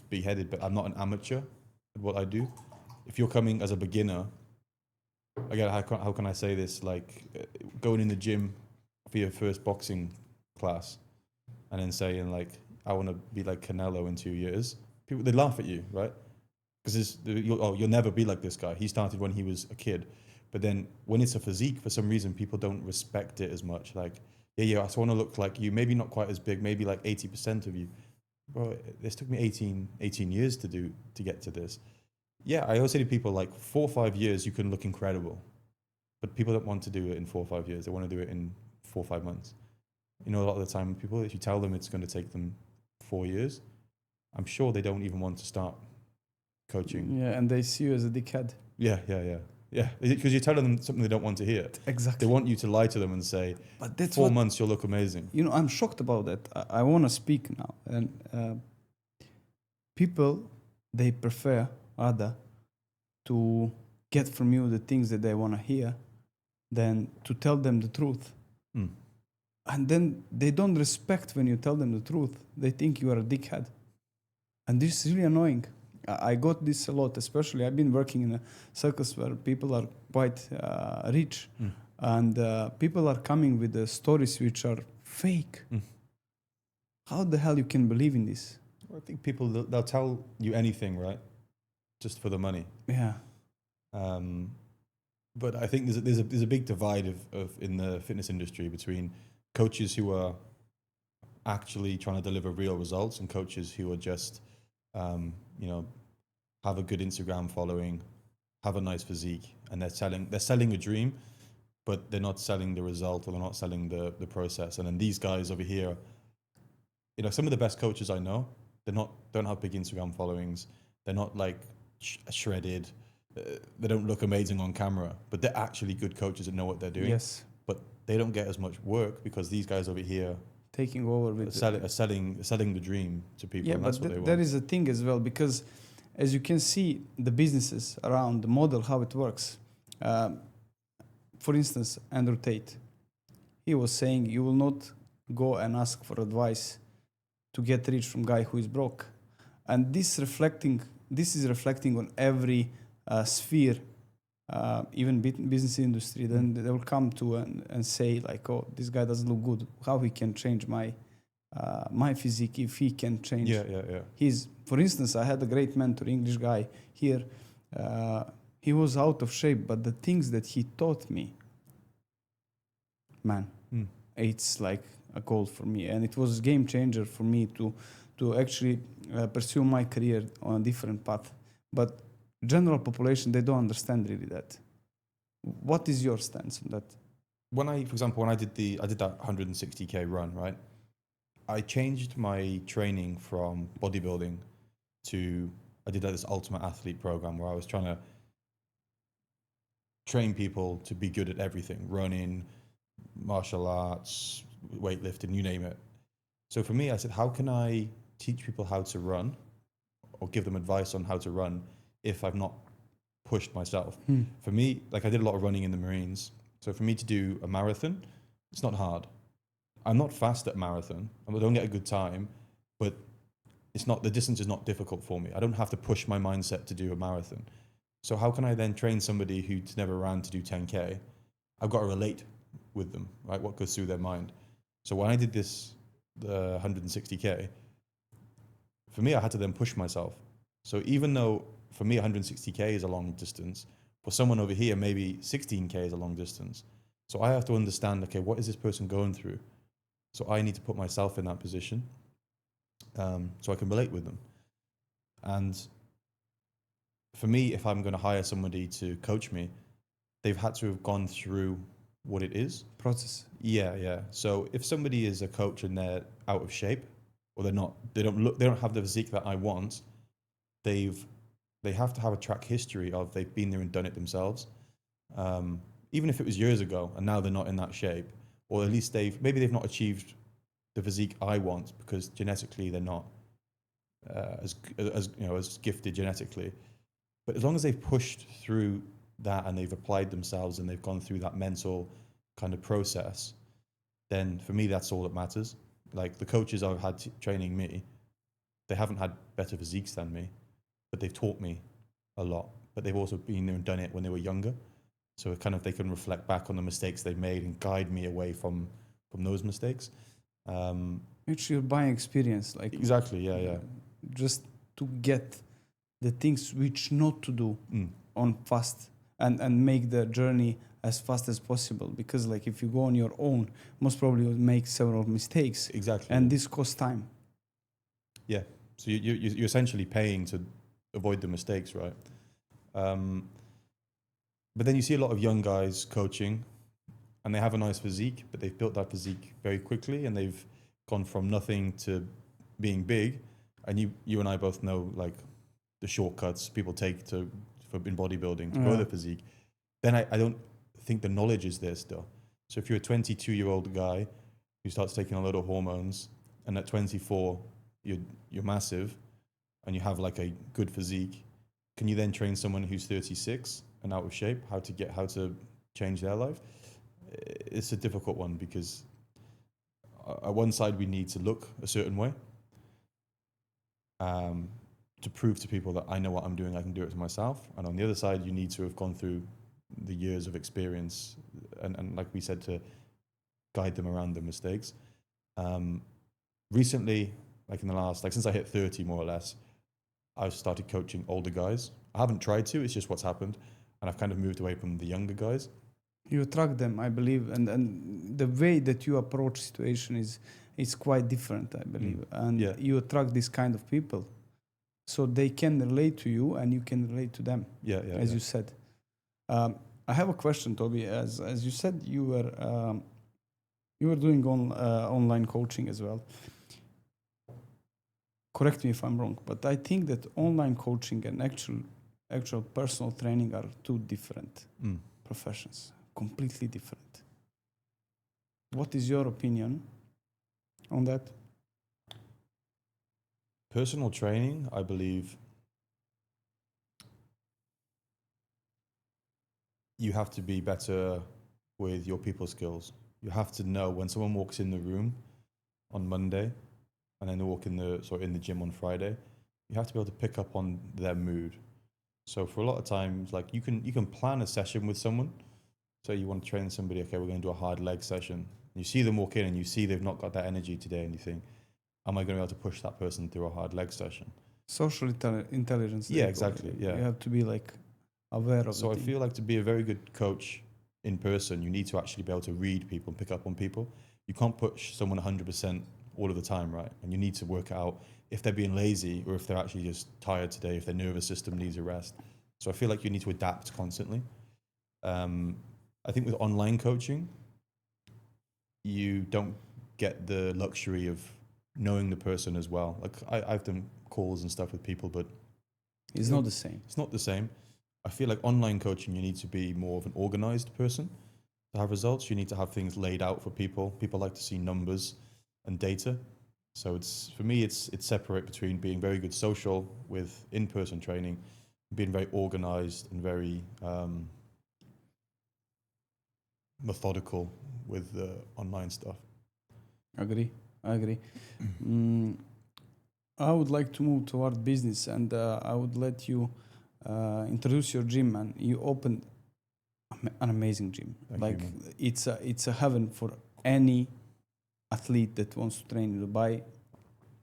[SPEAKER 1] beheaded, but I'm not an amateur at what I do. If you're coming as a beginner, again, how can I say this? Like, going in the gym for your first boxing class and then saying, like, I want to be like Canelo in 2 years. People, they laugh at you, right? Because you'll never be like this guy. He started when he was a kid. But then when it's a physique, for some reason, people don't respect it as much. Like, yeah, I just want to look like you. Maybe not quite as big, maybe like 80% of you. Bro, this took me 18 years to get to this. Yeah, I always say to people, like, 4 or 5 years, you can look incredible. But people don't want to do it in 4 or 5 years. They want to do it in 4 or 5 months. You know, a lot of the time, people, if you tell them it's going to take them 4 years, I'm sure they don't even want to start coaching.
[SPEAKER 2] Yeah, and they see you as a dickhead.
[SPEAKER 1] Yeah. Because you're telling them something they don't want to hear.
[SPEAKER 2] Exactly.
[SPEAKER 1] They want you to lie to them and say,
[SPEAKER 2] but that's
[SPEAKER 1] 4 months, you'll look amazing.
[SPEAKER 2] You know, I'm shocked about that. I want to speak now. And people, they prefer rather to get from you the things that they want to hear than to tell them the truth. And then they don't respect when you tell them the truth. They think you are a dickhead. And this is really annoying. I got this a lot, especially I've been working in a circus where people are quite rich. And people are coming with the stories which are fake. How the hell you can believe in this?
[SPEAKER 1] I think people, they'll tell you anything, right? Just for the money.
[SPEAKER 2] Yeah.
[SPEAKER 1] But I think there's a big divide of in the fitness industry between coaches who are actually trying to deliver real results and coaches who are just, have a good Instagram following, have a nice physique, and they're selling a dream, but they're not selling the result, or they're not selling the process. And then these guys over here, some of the best coaches I know, don't have big Instagram followings. They're not like shredded. They don't look amazing on camera, but they're actually good coaches that know what they're doing.
[SPEAKER 2] Yes.
[SPEAKER 1] But they don't get as much work because these guys over here
[SPEAKER 2] taking over with
[SPEAKER 1] selling the dream to people.
[SPEAKER 2] Yeah,
[SPEAKER 1] and that's
[SPEAKER 2] but
[SPEAKER 1] what they want.
[SPEAKER 2] that is a thing as well, because as you can see, the businesses around the model, how it works. For instance, Andrew Tate, he was saying you will not go and ask for advice to get rich from guy who is broke. And this is reflecting on every sphere, even business industry. Then they will come to and say like, oh, this guy doesn't look good. How he can change my physique if he can change?
[SPEAKER 1] Yeah.
[SPEAKER 2] For instance, I had a great mentor, English guy here. He was out of shape, but the things that he taught me, man, it's like a goal for me, and it was a game changer for me to actually pursue my career on a different path. But general population, they don't understand really that. What is your stance on that?
[SPEAKER 1] For example, when I did that 160K run, right? I changed my training from bodybuilding to, I did this ultimate athlete program where I was trying to train people to be good at everything: running, martial arts, weightlifting, you name it. So for me, I said, how can I teach people how to run or give them advice on how to run if I've not pushed myself? For me, like I did a lot of running in the Marines. So for me to do a marathon, it's not hard. I'm not fast at marathon. I don't get a good time, but it's not, the distance is not difficult for me. I don't have to push my mindset to do a marathon. So how can I then train somebody who's never ran to do 10K? I've got to relate with them, right? What goes through their mind. So when I did the 160K, for me, I had to then push myself. So even though for me 160K is a long distance, for someone over here, maybe 16K is a long distance. So I have to understand, okay, what is this person going through? So I need to put myself in that position, so I can relate with them. And for me, if I'm going to hire somebody to coach me, they've had to have gone through what it is.
[SPEAKER 2] Process.
[SPEAKER 1] Yeah. So if somebody is a coach and they're out of shape, or they don't have the physique that I want, they have to have a track history of they've been there and done it themselves. Even if it was years ago and now they're not in that shape, or at least maybe they've not achieved the physique I want because genetically they're not as gifted genetically. But as long as they've pushed through that and they've applied themselves and they've gone through that mental kind of process, then for me that's all that matters. Like the coaches I've had training me, they haven't had better physiques than me, but they've taught me a lot. But they've also been there and done it when they were younger. So it kind of they can reflect back on the mistakes they've made and guide me away from those mistakes.
[SPEAKER 2] Actually, you're buying experience, like
[SPEAKER 1] Exactly, yeah.
[SPEAKER 2] just to get the things which not to do on fast and make the journey as fast as possible. Because like if you go on your own, most probably you'll make several mistakes.
[SPEAKER 1] Exactly.
[SPEAKER 2] And this costs time.
[SPEAKER 1] Yeah. So you're essentially paying to avoid the mistakes, right? But then you see a lot of young guys coaching and they have a nice physique, but they've built that physique very quickly and they've gone from nothing to being big. And you and I both know like the shortcuts people take in bodybuilding to grow their physique. Then I don't think the knowledge is there still. So if you're a 22-year-old guy who starts taking a lot of hormones and at 24 you're massive and you have like a good physique, can you then train someone who's 36 and out of shape how to change their life? It's a difficult one because at one side we need to look a certain way to prove to people that I know what I'm doing, I can do it to myself. And on the other side, you need to have gone through the years of experience and like we said, to guide them around the mistakes. Recently, like in the last, like since I hit 30 more or less, I've started coaching older guys. I haven't tried to, it's just what's happened. And I've kind of moved away from the younger guys.
[SPEAKER 2] You attract them, I believe, and the way that you approach situation is quite different, I believe. And you attract this kind of people, so they can relate to you and you can relate to them. As you said. I have a question, Toby. As you said, you were doing online coaching as well. Correct me if I'm wrong, but I think that online coaching and actual personal training are two different professions. Completely different. What is your opinion on that?
[SPEAKER 1] Personal training, I believe you have to be better with your people skills. You have to know when someone walks in the room on Monday and then they walk in the gym on Friday, you have to be able to pick up on their mood. So for a lot of times, like you can plan a session with someone. So you want to train somebody, okay, we're going to do a hard leg session. You see them walk in and you see they've not got that energy today and you think, am I going to be able to push that person through a hard leg session?
[SPEAKER 2] Social intelligence.
[SPEAKER 1] Yeah, exactly. Yeah.
[SPEAKER 2] You have to be like aware of
[SPEAKER 1] So I feel like to be a very good coach in person, you need to actually be able to read people and pick up on people. You can't push someone 100% all of the time, right? And you need to work out if they're being lazy or if they're actually just tired today, if their nervous system needs a rest. So I feel like you need to adapt constantly. I think with online coaching, you don't get the luxury of knowing the person as well. Like I've done calls and stuff with people, but
[SPEAKER 2] it's not the same.
[SPEAKER 1] It's not the same. I feel like online coaching, you need to be more of an organized person. to have results. You need to have things laid out for people. People like to see numbers and data. So for me, it's separate between being very good social with in-person training, being very organized and very methodical with the online stuff.
[SPEAKER 2] Agree. I would like to move toward business, and I would let you introduce your gym. And you opened an amazing gym.
[SPEAKER 1] Thank you, man.
[SPEAKER 2] It's a heaven for any athlete that wants to train in Dubai.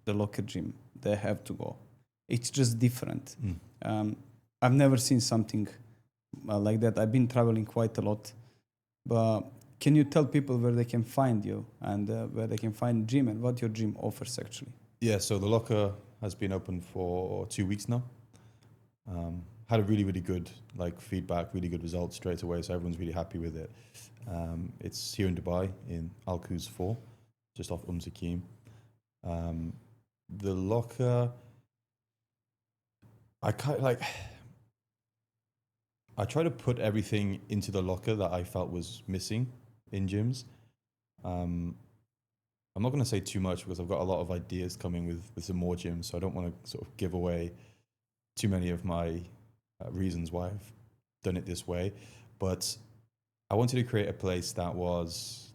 [SPEAKER 2] The Locker gym, they have to go. It's just different. I've never seen something like that. I've been traveling quite a lot, but can you tell people where they can find you and where they can find gym and what your gym offers actually?
[SPEAKER 1] Yeah, so the locker has been open for 2 weeks now. Had a really, really good feedback, really good results straight away. So everyone's really happy with it. It's here in Dubai in Al Quoz 4, just off Sakim. The locker, I try to put everything into the locker that I felt was missing in gyms. I'm not going to say too much because I've got a lot of ideas coming with some more gyms, so I don't want to sort of give away too many of my reasons why I've done it this way. But I wanted to create a place that was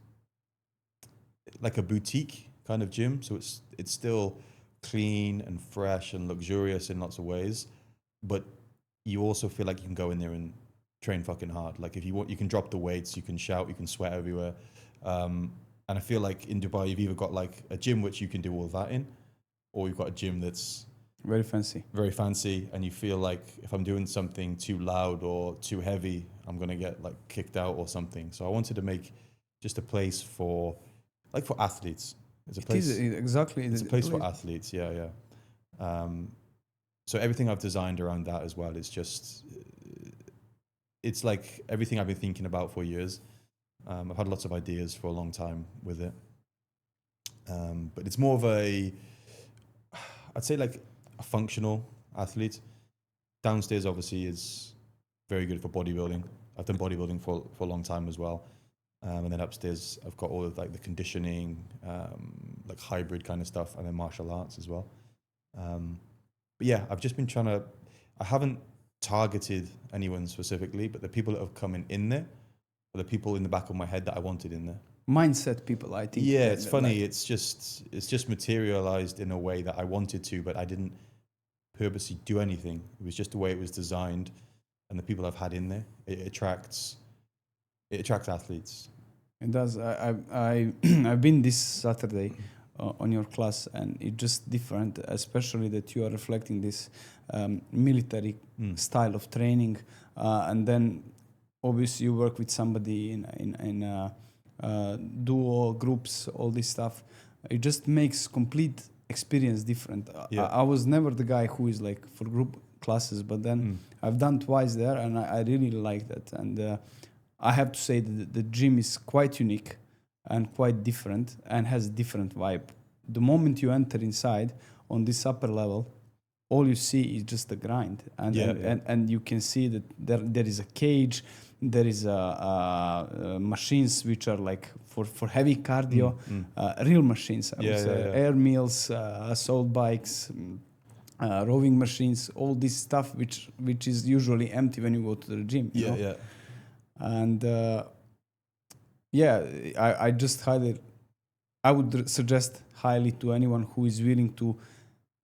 [SPEAKER 1] like a boutique kind of gym, so it's still clean and fresh and luxurious in lots of ways, but you also feel like you can go in there and train fucking hard. Like if you want, you can drop the weights, you can shout, you can sweat everywhere. And I feel like in Dubai, you've either got like a gym which you can do all that in, or you've got a gym that's
[SPEAKER 2] very fancy,
[SPEAKER 1] and you feel like if I'm doing something too loud or too heavy, I'm gonna get like kicked out or something. So I wanted to make just a place for athletes. It's a place.
[SPEAKER 2] Exactly.
[SPEAKER 1] It's a place for athletes. Yeah. So everything I've designed around that as well is just, it's like everything I've been thinking about for years. I've had lots of ideas for a long time with it. But it's more of I'd say like a functional athlete. Downstairs obviously is very good for bodybuilding. I've done bodybuilding for a long time as well. And then upstairs, I've got all of like the conditioning, like hybrid kind of stuff, and then martial arts as well. But yeah, I've just been I haven't targeted anyone specifically, but the people that have come in there are the people in the back of my head that I wanted in there.
[SPEAKER 2] Mindset people, I think.
[SPEAKER 1] Yeah, it's funny. It's just materialized in a way that I wanted to, but I didn't purposely do anything. It was just the way it was designed, and the people I've had in there, it attracts athletes.
[SPEAKER 2] It does. I've been this Saturday on your class, and it's just different, especially that you are reflecting this military style of training, and then obviously you work with somebody in duo groups, all this stuff. It just makes complete experience different.
[SPEAKER 1] Yeah.
[SPEAKER 2] I was never the guy who is like for group classes, but then I've done twice there, and I really like that. And I have to say that the gym is quite unique and quite different and has a different vibe. The moment you enter inside on this upper level, all you see is just the grind, and you can see that there is a cage, there is machines which are like for heavy cardio, real machines. I would say. Air meals, assault bikes, rowing machines, all this stuff which is usually empty when you go to the gym. You know?
[SPEAKER 1] Yeah.
[SPEAKER 2] And I just I would suggest highly to anyone who is willing to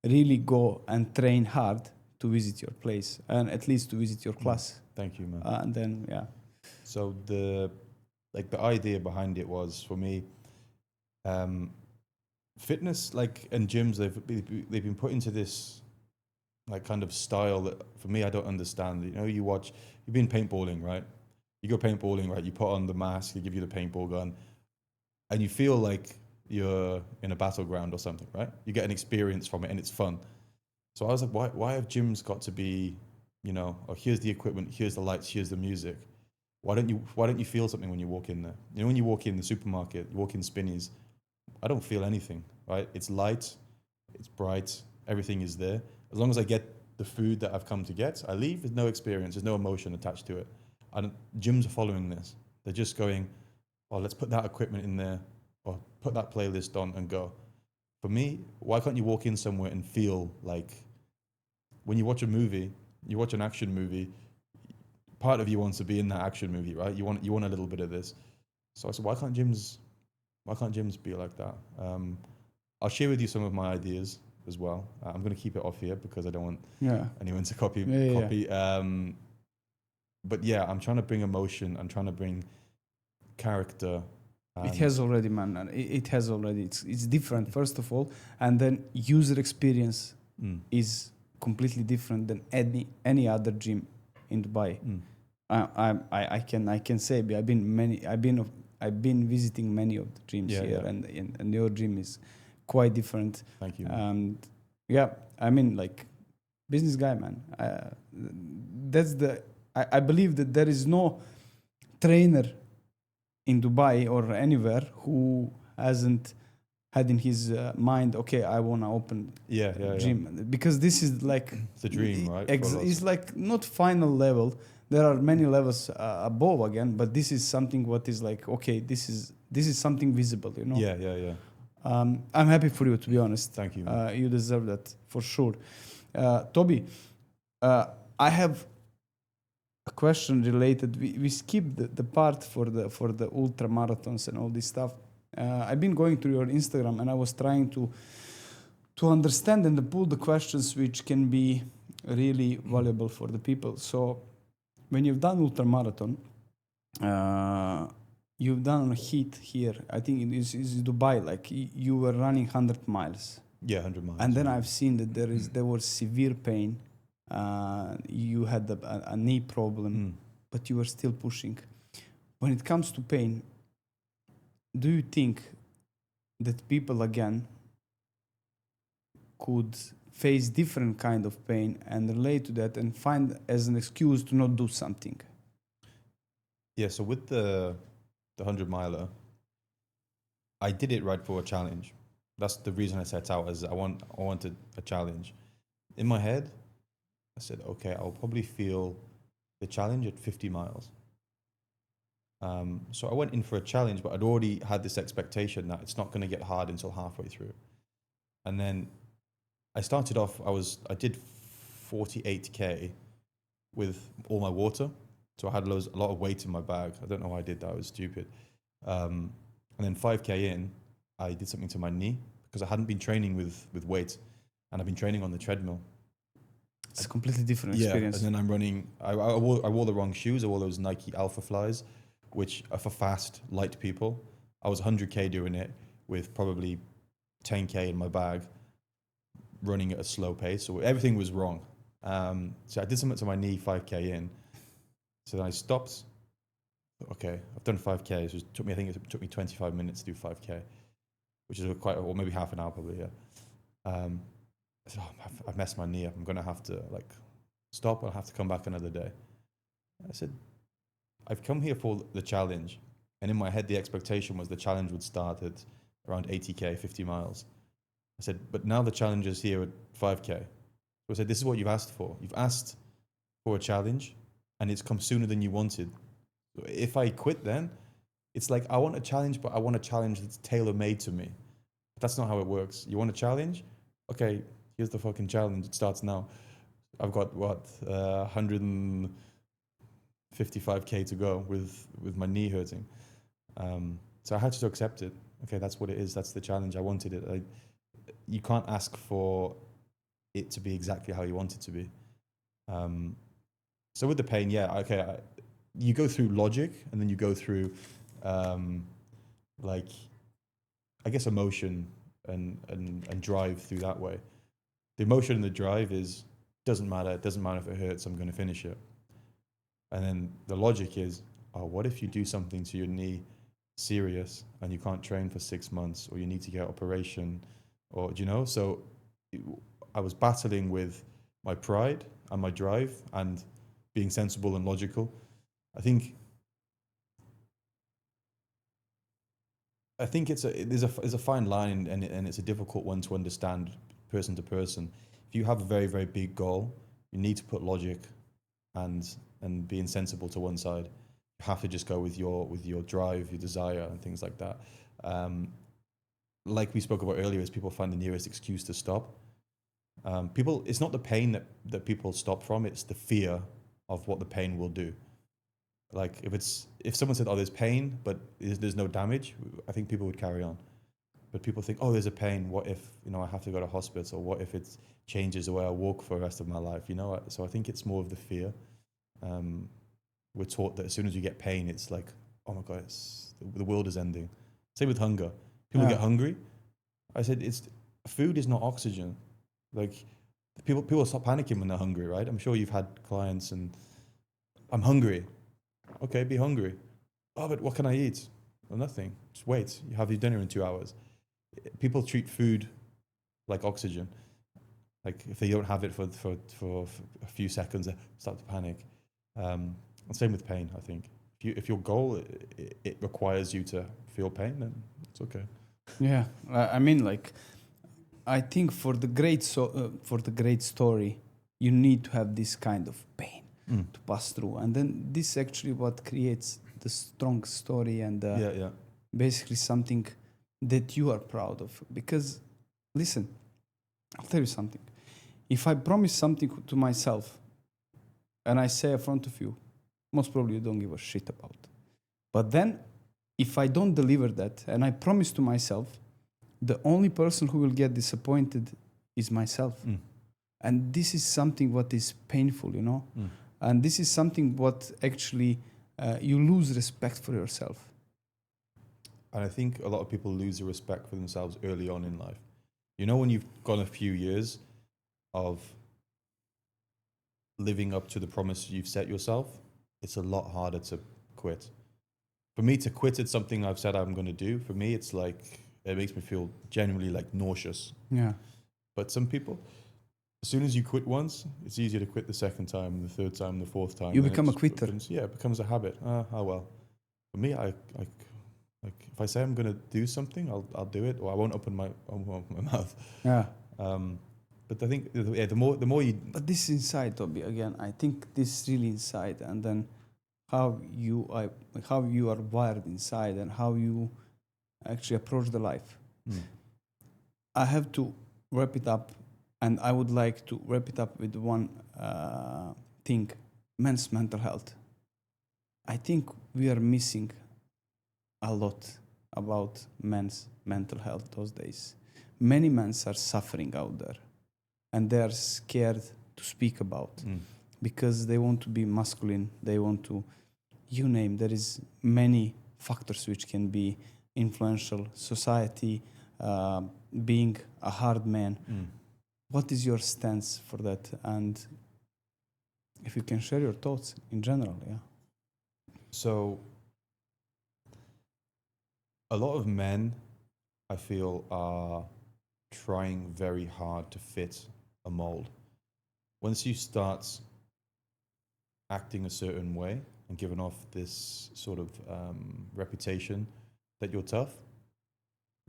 [SPEAKER 2] really go and train hard to visit your place, and at least to visit your class.
[SPEAKER 1] Thank you, man.
[SPEAKER 2] And then
[SPEAKER 1] So the idea behind it was, for me, fitness and gyms, they've been put into this like kind of style that for me I don't understand. You know, you've been paintballing, right? You go paintballing, right? You put on the mask, they give you the paintball gun, and you feel like you're in a battleground or something, right? You get an experience from it, and it's fun. So I was like, why have gyms got to be, here's the equipment, here's the lights, here's the music. Why don't you feel something when you walk in there? You know, when you walk in the supermarket, you walk in Spinneys, I don't feel anything, right? It's light, it's bright, everything is there. As long as I get the food that I've come to get, I leave with no experience, there's no emotion attached to it. Gyms are following this. They're just going, well, let's put that equipment in there or put that playlist on and go. For me, why can't you walk in somewhere and feel like when you watch a movie, you watch an action movie, part of you wants to be in that action movie, right? You want a little bit of this. So I said, why can't gyms be like that? I'll share with you some of my ideas as well. I'm going to keep it off here because I don't want anyone to copy. But yeah, I'm trying to bring emotion. I'm trying to bring character.
[SPEAKER 2] It has already, man. It has already. It's different, first of all, and then user experience is completely different than any other gym in Dubai. I can say I've been visiting many of the gyms here, and your gym is quite different.
[SPEAKER 1] Thank you.
[SPEAKER 2] And I mean, like, business guy, man. I believe that there is no trainer in Dubai or anywhere who hasn't had in his mind, okay, I want to open a gym. Because this is like...
[SPEAKER 1] It's a dream, right?
[SPEAKER 2] It's like not final level. There are many levels above again, but this is something what is like, okay, this is something visible, you know?
[SPEAKER 1] Yeah.
[SPEAKER 2] I'm happy for you, to be honest.
[SPEAKER 1] Thank you.
[SPEAKER 2] You deserve that, for sure. Toby, I have a question related. We skipped the part for the ultra marathons and all this stuff. I've been going through your Instagram and I was trying to understand and to pull the questions which can be really valuable for the people. So when you've done ultramarathon, you've done a heat here. I think it is Dubai. Like you were running 100 miles.
[SPEAKER 1] Yeah, 100 miles.
[SPEAKER 2] And then I've seen that there was severe pain. You had a knee problem, but you were still pushing. When it comes to pain, do you think that people again could face different kind of pain and relate to that and find as an excuse to not do something?
[SPEAKER 1] Yeah, so with the 100 miler, I did it right for a challenge. That's the reason I set out, as I wanted a challenge. In my head, I said, okay, I'll probably feel the challenge at 50 miles. So I went in for a challenge, but I'd already had this expectation that it's not going to get hard until halfway through. And then I started off, I did 48K with all my water. So I had a lot of weight in my bag. I don't know why I did that. I was stupid. And then 5K in, I did something to my knee because I hadn't been training with weight, and I've been training on the treadmill.
[SPEAKER 2] It's a completely different experience.
[SPEAKER 1] And then I'm running. I wore the wrong shoes. I wore those Nike Alpha Flies, which are for fast, light people. I was 100K doing it with probably 10K in my bag, running at a slow pace. So everything was wrong. So I did something to my knee 5K in. So then I stopped. Okay, I've done 5K. So I think it took me 25 minutes to do 5K, which is or maybe half an hour probably, yeah. I said, I've messed my knee up. I'm going to have to stop. I'll have to come back another day. I said, I've come here for the challenge. And in my head, the expectation was the challenge would start at around 80K, 50 miles. I said, but now the challenge is here at 5K. So I said, this is what you've asked for. You've asked for a challenge, and it's come sooner than you wanted. If I quit then, it's like, I want a challenge, but I want a challenge that's tailor-made to me. But that's not how it works. You want a challenge? Okay, here's the fucking challenge. It starts now. I've got, 155K to go with my knee hurting. So I had to accept it. Okay, that's what it is. That's the challenge. I wanted it. You can't ask for it to be exactly how you want it to be. So with the pain, you go through logic, and then you go through, I guess, emotion and drive through that way. The emotion and the drive is, doesn't matter. It doesn't matter if it hurts. I'm going to finish it. And then the logic is, what if you do something to your knee serious and you can't train for 6 months, or you need to get operation, or So I was battling with my pride and my drive and being sensible and logical. I think there's a fine line, and it's a difficult one to understand person to person. If you have a very, very big goal, you need to put logic and being sensible to one side. have to just go with your drive, your desire, and things like that. Like we spoke about earlier, is people find the nearest excuse to stop. People, it's not the pain that people stop from; it's the fear of what the pain will do. Like if someone said, "Oh, there's pain, but there's no damage," I think people would carry on. But people think, "Oh, there's a pain. What if I have to go to hospital? What if it changes the way I walk for the rest of my life?" So I think it's more of the fear. We're taught that as soon as you get pain, it's like, "Oh my God, the world is ending." Same with hunger. People get hungry. I said, food is not oxygen. Like people stop panicking when they're hungry, right? I'm sure you've had clients and I'm hungry. Okay, be hungry. Oh, but what can I eat? Well, nothing. Just wait. You have your dinner in 2 hours. People treat food like oxygen. Like if they don't have it for a few seconds, they start to panic. And same with pain. I think if your goal it requires you to feel pain, then it's okay.
[SPEAKER 2] Yeah, I mean, like, I think for the great story, you need to have this kind of pain to pass through, and then this actually what creates the strong story and basically something that you are proud of. Because, listen, I'll tell you something. If I promise something to myself, and I say in front of you, most probably you don't give a shit about. But then, if I don't deliver that, and I promise to myself, the only person who will get disappointed is myself. And this is something what is painful, and this is something what actually you lose respect for yourself.
[SPEAKER 1] And I think a lot of people lose the respect for themselves early on in life. When you've gone a few years of living up to the promise you've set yourself, it's a lot harder to quit. For me to quit at something I've said I'm going to do, for me, it's like, it makes me feel genuinely like nauseous.
[SPEAKER 2] Yeah.
[SPEAKER 1] But some people, as soon as you quit once, it's easier to quit the second time, the third time, the fourth time.
[SPEAKER 2] You become a quitter.
[SPEAKER 1] It becomes a habit. Oh well. For me, I if I say I'm going to do something, I'll do it, or I won't open my mouth.
[SPEAKER 2] Yeah.
[SPEAKER 1] But I think the more you.
[SPEAKER 2] But this is inside, Toby. Again, I think this is really inside, and then how you are wired inside, and how you actually approach the life. I have to wrap it up, and I would like to wrap it up with one thing: men's mental health. I think we are missing a lot about men's mental health those days. Many men are suffering out there, and they are scared to speak about because they want to be masculine. They want to, you name. There is many factors which can be influential. Society, being a hard man. What is your stance for that? And if you can share your thoughts in general, yeah.
[SPEAKER 1] So, a lot of men, I feel, are trying very hard to fit a mold. Once you start acting a certain way and giving off this sort of reputation that you're tough,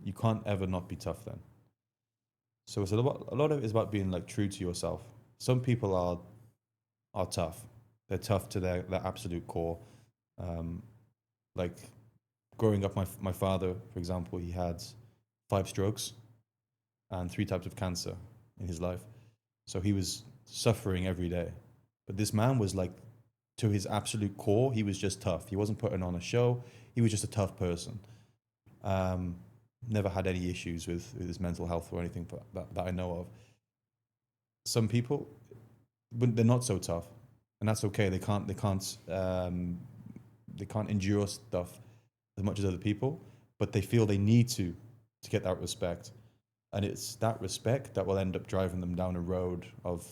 [SPEAKER 1] you can't ever not be tough then. So it's a lot of it is about being like true to yourself. Some people are tough. They're tough to their absolute core. Like growing up, my father, for example, he had 5 strokes and 3 types of cancer in his life. So he was suffering every day. But this man was like, to his absolute core, he was just tough. He wasn't putting on a show. He was just a tough person. Never had any issues with his mental health or anything that I know of. Some people, but they're not so tough, and that's okay. They can't endure stuff as much as other people, but they feel they need to get that respect, and it's that respect that will end up driving them down a road of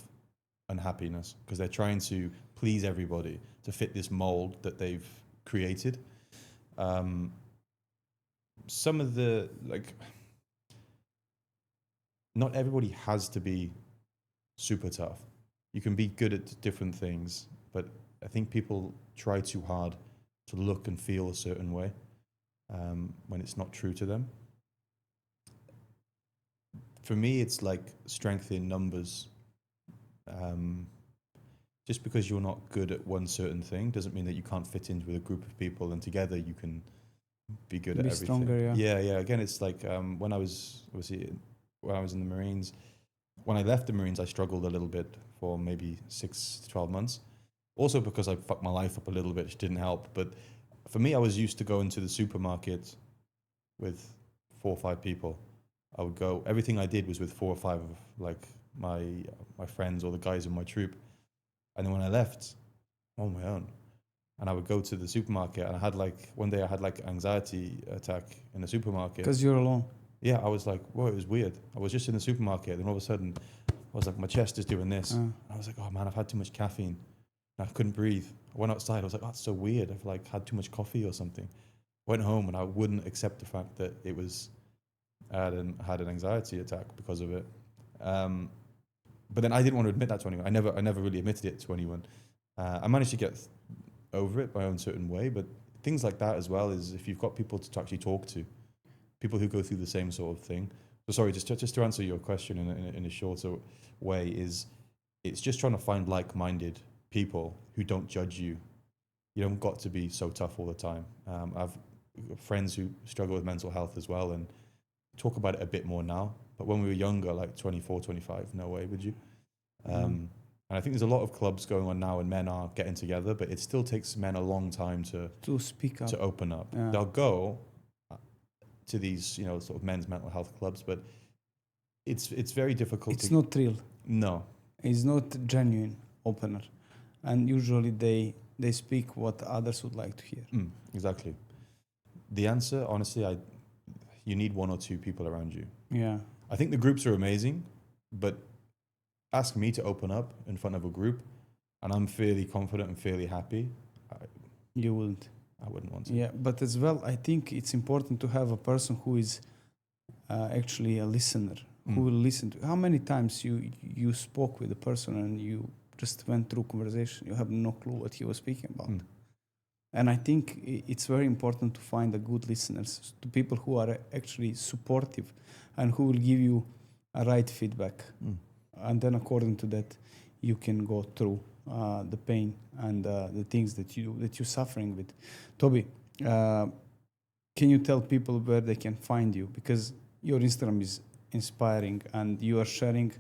[SPEAKER 1] unhappiness because they're trying to please everybody to fit this mold that they've created. Some of the, like, not everybody has to be super tough. You can be good at different things, but I think people try too hard to look and feel a certain way when it's not true to them. For me, it's like strength in numbers. just because you're not good at one certain thing doesn't mean that you can't fit into with a group of people, and together you can be good at everything.
[SPEAKER 2] Stronger, yeah.
[SPEAKER 1] Yeah. Again, it's like when I was in the Marines. When I left the Marines, I struggled a little bit for maybe 6 to 12 months. Also because I fucked my life up a little bit, which didn't help. But for me, I was used to going to the supermarket with 4 or 5 people. I would go. Everything I did was with 4 or 5 of like my friends or the guys in my troop. And then when I left, on my own, and I would go to the supermarket, and I had one day I had anxiety attack in the supermarket.
[SPEAKER 2] Because you're alone.
[SPEAKER 1] Yeah, I was like, whoa, it was weird. I was just in the supermarket, and all of a sudden, I was like, my chest is doing this. I was like, oh man, I've had too much caffeine. And I couldn't breathe. I went outside. I was like, oh, that's so weird. I've had too much coffee or something. Went home, and I wouldn't accept the fact that it was I had an anxiety attack because of it. But then I didn't want to admit that to anyone. I never really admitted it to anyone. I managed to get over it my own certain way, but things like that as well is if you've got people to actually talk to, people who go through the same sort of thing. So sorry, just to answer your question in a shorter way, it's just trying to find like-minded people who don't judge you. You don't got to be so tough all the time. I've friends who struggle with mental health as well and talk about it a bit more now. But when we were younger, like 24, 25, no way would you. And I think there's a lot of clubs going on now and men are getting together, but it still takes men a long time to
[SPEAKER 2] speak up,
[SPEAKER 1] to open up.
[SPEAKER 2] Yeah.
[SPEAKER 1] They'll go to these, sort of men's mental health clubs, but it's very difficult.
[SPEAKER 2] It's not real.
[SPEAKER 1] No.
[SPEAKER 2] It's not genuine opener. And usually they speak what others would like to hear.
[SPEAKER 1] Exactly. The answer, honestly, you need 1 or 2 people around you.
[SPEAKER 2] Yeah.
[SPEAKER 1] I think the groups are amazing, but ask me to open up in front of a group and I'm fairly confident and fairly happy.
[SPEAKER 2] You wouldn't.
[SPEAKER 1] I wouldn't want to.
[SPEAKER 2] Yeah, but as well, I think it's important to have a person who is actually a listener, who will listen to. How many times you spoke with a person and you just went through conversation, you have no clue what he was speaking about. And I think it's very important to find the good listeners, to people who are actually supportive and who will give you a right feedback. And then according to that, you can go through the pain and the things that you're suffering with. Toby, can you tell people where they can find you? Because your Instagram is inspiring and you are sharing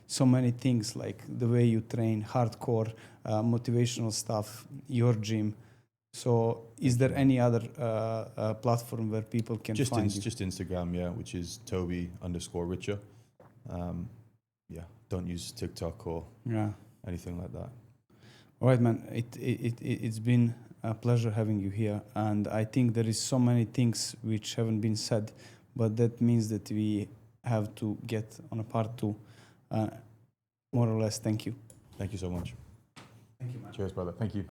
[SPEAKER 2] so many things like the way you train, hardcore, motivational stuff, your gym. So is there any other platform where people can find you?
[SPEAKER 1] Just Instagram, yeah, which is Toby_Richter. Yeah, don't use TikTok or anything like that.
[SPEAKER 2] All right, man. It's been a pleasure having you here. And I think there is so many things which haven't been said, but that means that we have to get on a part 2. More or less, thank you.
[SPEAKER 1] Thank you so much.
[SPEAKER 2] Thank you, man.
[SPEAKER 1] Cheers, brother. Thank you.